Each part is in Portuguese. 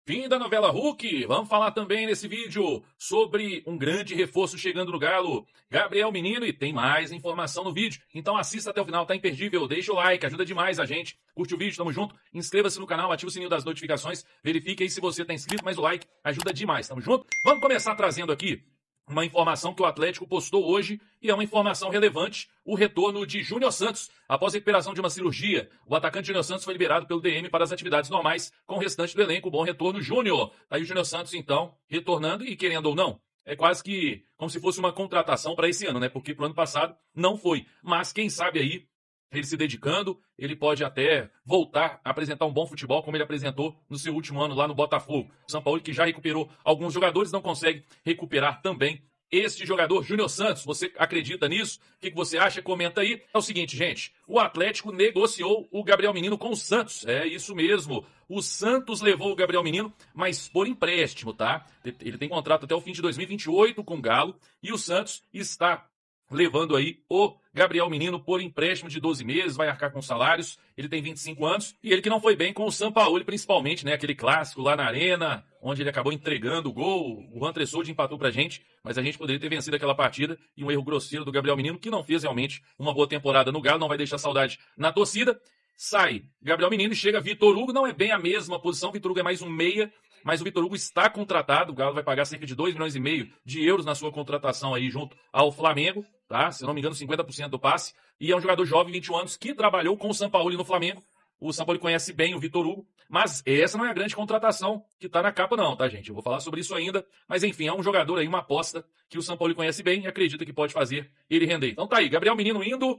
Fim da novela Hulk. Vamos falar também nesse vídeo sobre um grande reforço chegando no Galo, Gabriel Menino, e tem mais informação no vídeo. Então assista até o final, tá imperdível. Deixa o like, ajuda demais a gente. Curte o vídeo, tamo junto. Inscreva-se no canal, ativa o sininho das notificações. Verifique aí se você tá inscrito, mas o like ajuda demais. Tamo junto? Vamos começar trazendo aqui uma informação que o Atlético postou hoje e é uma informação relevante: o retorno de Júnior Santos. Após a recuperação de uma cirurgia, o atacante Júnior Santos foi liberado pelo DM para as atividades normais com o restante do elenco. Bom retorno, Júnior. Aí o Júnior Santos, então, retornando e querendo ou não, é quase que como se fosse uma contratação para esse ano, né? Porque pro ano passado não foi. Mas quem sabe aí, ele se dedicando, ele pode até voltar a apresentar um bom futebol como ele apresentou no seu último ano lá no Botafogo. O São Paulo, que já recuperou alguns jogadores, não consegue recuperar também este jogador, Júnior Santos. Você acredita nisso? O que você acha? Comenta aí. É o seguinte, gente, o Atlético negociou o Gabriel Menino com o Santos. É isso mesmo. O Santos levou o Gabriel Menino, mas por empréstimo, tá? Ele tem contrato até o fim de 2028 com o Galo e o Santos está levando aí o Gabriel Menino por empréstimo de 12 meses, vai arcar com salários. Ele tem 25 anos e ele que não foi bem com o Sampaoli, principalmente, né? Aquele clássico lá na Arena, onde ele acabou entregando o gol. O Juan Tressoldi empatou pra gente, mas a gente poderia ter vencido aquela partida, e um erro grosseiro do Gabriel Menino, que não fez realmente uma boa temporada no Galo, não vai deixar saudade na torcida. Sai Gabriel Menino e chega Vitor Hugo. Não é bem a mesma posição, Vitor Hugo é mais um meia, mas o Vitor Hugo está contratado. O Galo vai pagar cerca de 2,5 milhões de euros na sua contratação aí junto ao Flamengo, tá? Se eu não me engano, 50% do passe. E é um jogador jovem, 21 anos, que trabalhou com o Sampaoli no Flamengo. O Sampaoli conhece bem o Vitor Hugo, mas essa não é a grande contratação que tá na capa não, tá, gente? Eu vou falar sobre isso ainda, mas enfim, é um jogador aí, uma aposta que o Sampaoli conhece bem e acredita que pode fazer ele render. Então tá aí, Gabriel Menino indo.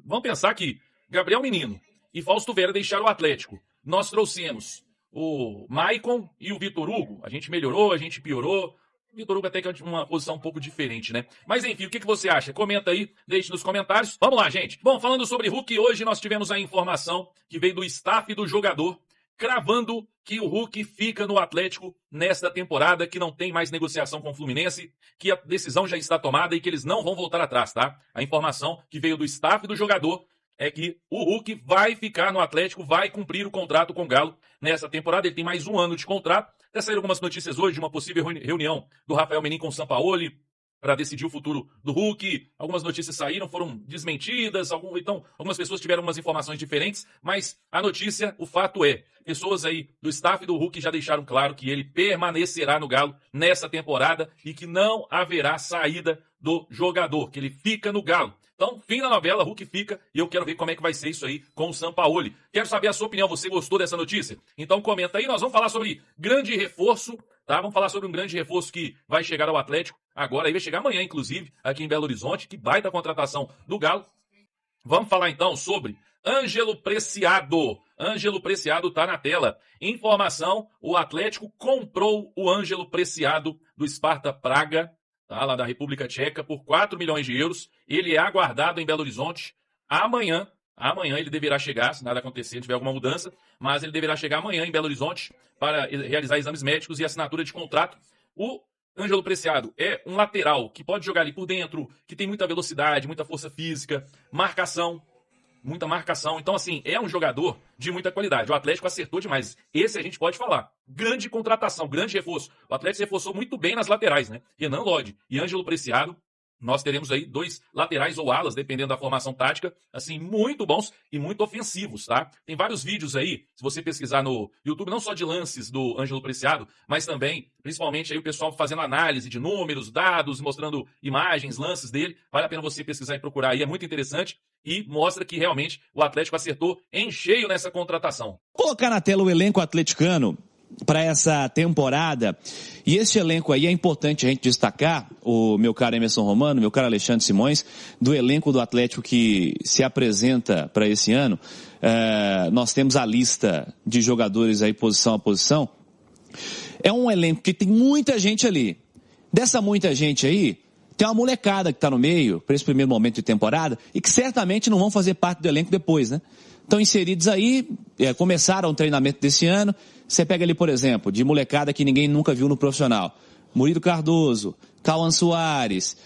Vamos pensar que Gabriel Menino e Fausto Vera deixaram o Atlético. Nós trouxemos o Maicon e o Vitor Hugo. A gente melhorou, a gente piorou. O Vitor Hugo até que é uma posição um pouco diferente, né? Mas enfim, o que você acha? Comenta aí, deixe nos comentários. Vamos lá, gente. Bom, falando sobre Hulk, hoje nós tivemos a informação que veio do staff do jogador, cravando que o Hulk fica no Atlético nesta temporada, que não tem mais negociação com o Fluminense, que a decisão já está tomada e que eles não vão voltar atrás, tá? A informação que veio do staff do jogador é que o Hulk vai ficar no Atlético, vai cumprir o contrato com o Galo nessa temporada. Ele tem mais um ano de contrato. Até saíram algumas notícias hoje de uma possível reunião do Rafael Menin com o Sampaoli para decidir o futuro do Hulk. Algumas notícias saíram, foram desmentidas, então algumas pessoas tiveram umas informações diferentes, mas a notícia, o fato é, pessoas aí do staff do Hulk já deixaram claro que ele permanecerá no Galo nessa temporada e que não haverá saída do jogador, que ele fica no Galo. Então, fim da novela, Hulk fica, e eu quero ver como é que vai ser isso aí com o Sampaoli. Quero saber a sua opinião, você gostou dessa notícia? Então comenta aí, nós vamos falar sobre grande reforço, tá? Vamos falar sobre um grande reforço que vai chegar ao Atlético agora, aí vai chegar amanhã, inclusive, aqui em Belo Horizonte, que baita contratação do Galo. Vamos falar então sobre Ângelo Preciado. Ângelo Preciado tá na tela. Informação, o Atlético comprou o Ângelo Preciado do Sparta Praga, tá, lá da República Tcheca, por 4 milhões de euros. Ele é aguardado em Belo Horizonte amanhã. Amanhã ele deverá chegar, se nada acontecer, tiver alguma mudança, mas ele deverá chegar amanhã em Belo Horizonte para realizar exames médicos e assinatura de contrato. O Ângelo Preciado é um lateral que pode jogar ali por dentro, que tem muita velocidade, muita força física, muita marcação. Então, assim, é um jogador de muita qualidade. O Atlético acertou demais. Esse a gente pode falar. Grande contratação, grande reforço. O Atlético se reforçou muito bem nas laterais, né? Renan Lodge e Ângelo Preciado. Nós teremos aí 2 laterais ou alas, dependendo da formação tática, assim, muito bons e muito ofensivos, tá? Tem vários vídeos aí, se você pesquisar no YouTube, não só de lances do Ângelo Preciado, mas também, principalmente aí o pessoal fazendo análise de números, dados, mostrando imagens, lances dele. Vale a pena você pesquisar e procurar aí, é muito interessante e mostra que realmente o Atlético acertou em cheio nessa contratação. Vou colocar na tela o elenco atleticano para essa temporada, e este elenco aí é importante a gente destacar, o meu caro Emerson Romano, meu caro Alexandre Simões, do elenco do Atlético que se apresenta para esse ano. Nós temos a lista de jogadores aí posição a posição. É um elenco que tem muita gente ali. Dessa muita gente aí, tem uma molecada que está no meio para esse primeiro momento de temporada e que certamente não vão fazer parte do elenco depois, né? Estão inseridos aí, começaram o treinamento desse ano. Você pega ali, por exemplo, de molecada que ninguém nunca viu no profissional. Murilo Cardoso, Cauã Soares,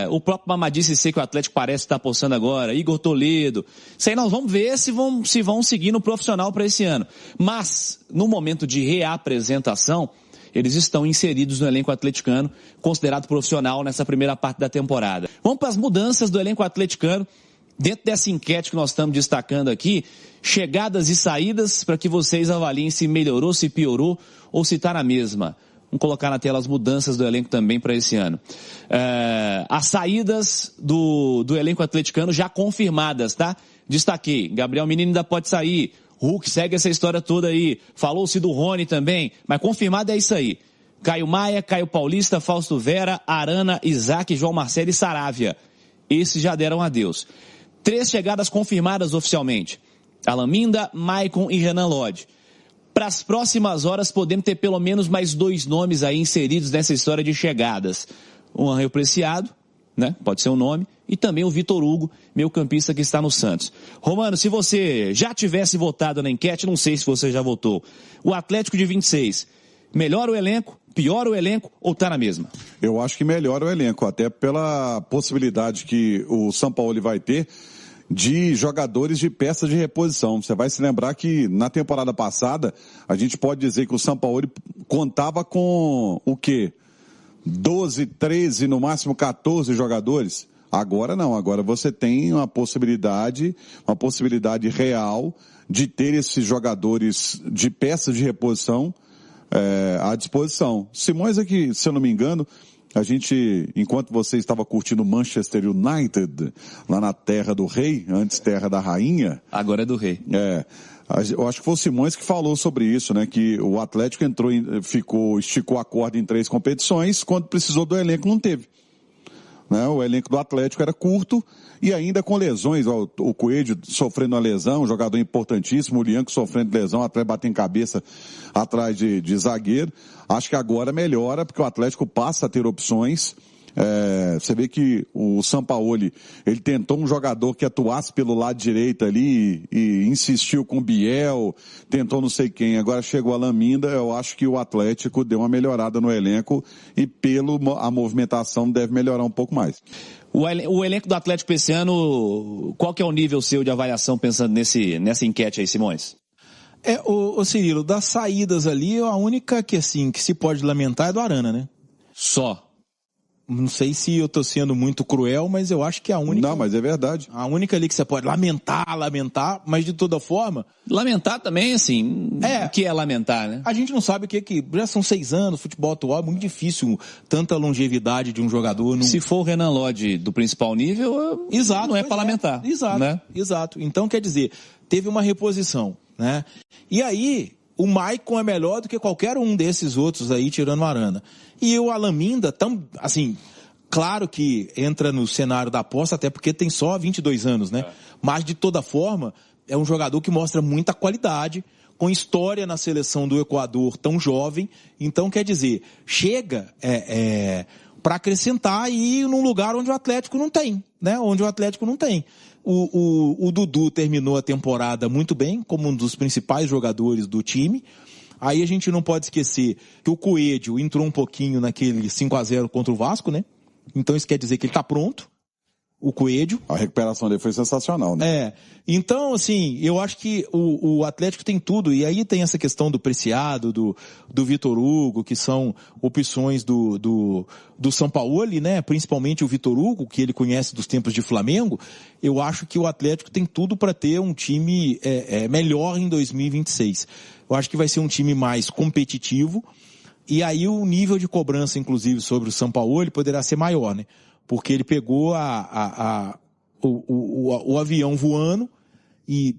o próprio Mamadi Cissé, que o Atlético parece estar apostando agora, Igor Toledo. Isso aí nós vamos ver se vão seguir no profissional para esse ano. Mas, no momento de reapresentação, eles estão inseridos no elenco atleticano, considerado profissional nessa primeira parte da temporada. Vamos para as mudanças do elenco atleticano. Dentro dessa enquete que nós estamos destacando aqui, chegadas e saídas, para que vocês avaliem se melhorou, se piorou ou se está na mesma. Vamos colocar na tela as mudanças do elenco também para esse ano. As saídas do elenco atleticano já confirmadas, tá? Destaquei, Gabriel Menino ainda pode sair, Hulk segue essa história toda aí, falou-se do Rony também, mas confirmado é isso aí. Caio Maia, Caio Paulista, Fausto Vera, Arana, Isaac, João Marcelo e Saravia. Esses já deram adeus. 3 chegadas confirmadas oficialmente. Alaminda, Maicon e Renan Lodge. Para as próximas horas podemos ter pelo menos mais 2 nomes aí inseridos nessa história de chegadas. O Angel Preciado, né? Pode ser um nome. E também o Vitor Hugo, meio campista que está no Santos. Romano, se você já tivesse votado na enquete, não sei se você já votou. O Atlético de 26, melhora o elenco, piora o elenco ou está na mesma? Eu acho que melhora o elenco, até pela possibilidade que o Sampaoli vai ter de jogadores de peças de reposição. Você vai se lembrar que na temporada passada, a gente pode dizer que o Sampaoli contava com o quê? 12, 13, no máximo 14 jogadores. Agora não, agora você tem uma possibilidade real de ter esses jogadores de peças de reposição à disposição. Simões é que, se eu não me engano, a gente, enquanto você estava curtindo Manchester United, lá na terra do rei, antes terra da rainha. Agora é do rei. Eu acho que foi o Simões que falou sobre isso, né? Que o Atlético esticou a corda em 3 competições, quando precisou do elenco não teve. Né? O elenco do Atlético era curto e ainda com lesões. O Coelho sofrendo uma lesão, um jogador importantíssimo, o Lianco sofrendo lesão, até bater em cabeça atrás de zagueiro. Acho que agora melhora, porque o Atlético passa a ter opções. Você vê que o Sampaoli, ele tentou um jogador que atuasse pelo lado direito ali e insistiu com o Biel, tentou não sei quem, agora chegou a Alaminda. Eu acho que o Atlético deu uma melhorada no elenco e a movimentação deve melhorar um pouco mais. O elenco do Atlético esse ano, qual que é o nível seu de avaliação pensando nessa enquete aí, Simões? O Cirilo, das saídas ali, a única que se pode lamentar é do Arana, né? Só. Não sei se eu tô sendo muito cruel, mas eu acho que é a única... Não, mas é verdade. A única ali que você pode lamentar, mas de toda forma... Lamentar também, assim, o que é lamentar, né? A gente não sabe o que já são 6 anos, futebol atual, é muito difícil tanta longevidade de um jogador. Não... Se for o Renan Lodge do principal nível, exato, não é para lamentar. Exato, né? Exato. Então, quer dizer, teve uma reposição, né? E aí... O Maicon é melhor do que qualquer um desses outros aí, tirando o Arana. E o Alaminda, claro que entra no cenário da aposta, até porque tem só 22 anos, né? Mas, de toda forma, é um jogador que mostra muita qualidade, com história na seleção do Equador, tão jovem. Então, quer dizer, chega para acrescentar e ir num lugar onde o Atlético não tem, né? Onde o Atlético não tem. O Dudu terminou a temporada muito bem, como um dos principais jogadores do time. Aí a gente não pode esquecer que o Coelho entrou um pouquinho naquele 5-0 contra o Vasco, né? Então isso quer dizer que ele está pronto, o Coelho. A recuperação dele foi sensacional, né? Então, assim, eu acho que o Atlético tem tudo, e aí tem essa questão do Preciado, do Vitor Hugo, que são opções do Sampaoli, né? Principalmente o Vitor Hugo, que ele conhece dos tempos de Flamengo. Eu acho que o Atlético tem tudo para ter um time melhor em 2026. Eu acho que vai ser um time mais competitivo, e aí o nível de cobrança, inclusive, sobre o Sampaoli poderá ser maior, né? Porque ele pegou o avião voando e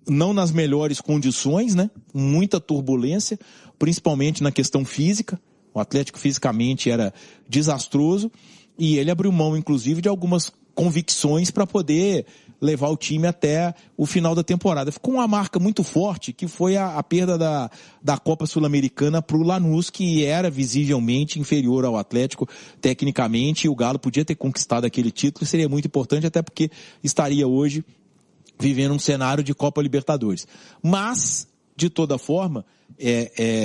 não nas melhores condições, né? Muita turbulência, principalmente na questão física. O Atlético fisicamente era desastroso e ele abriu mão, inclusive, de algumas convicções para poder levar o time até o final da temporada. Ficou uma marca muito forte, que foi a perda da Copa Sul-Americana para o Lanús, que era visivelmente inferior ao Atlético tecnicamente, e o Galo podia ter conquistado aquele título, seria muito importante, até porque estaria hoje vivendo um cenário de Copa Libertadores. Mas, de toda forma,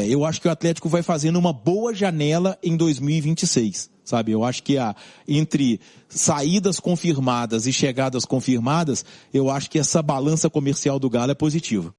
eu acho que o Atlético vai fazendo uma boa janela em 2026, sabe? Eu acho que entre saídas confirmadas e chegadas confirmadas, eu acho que essa balança comercial do Galo é positiva.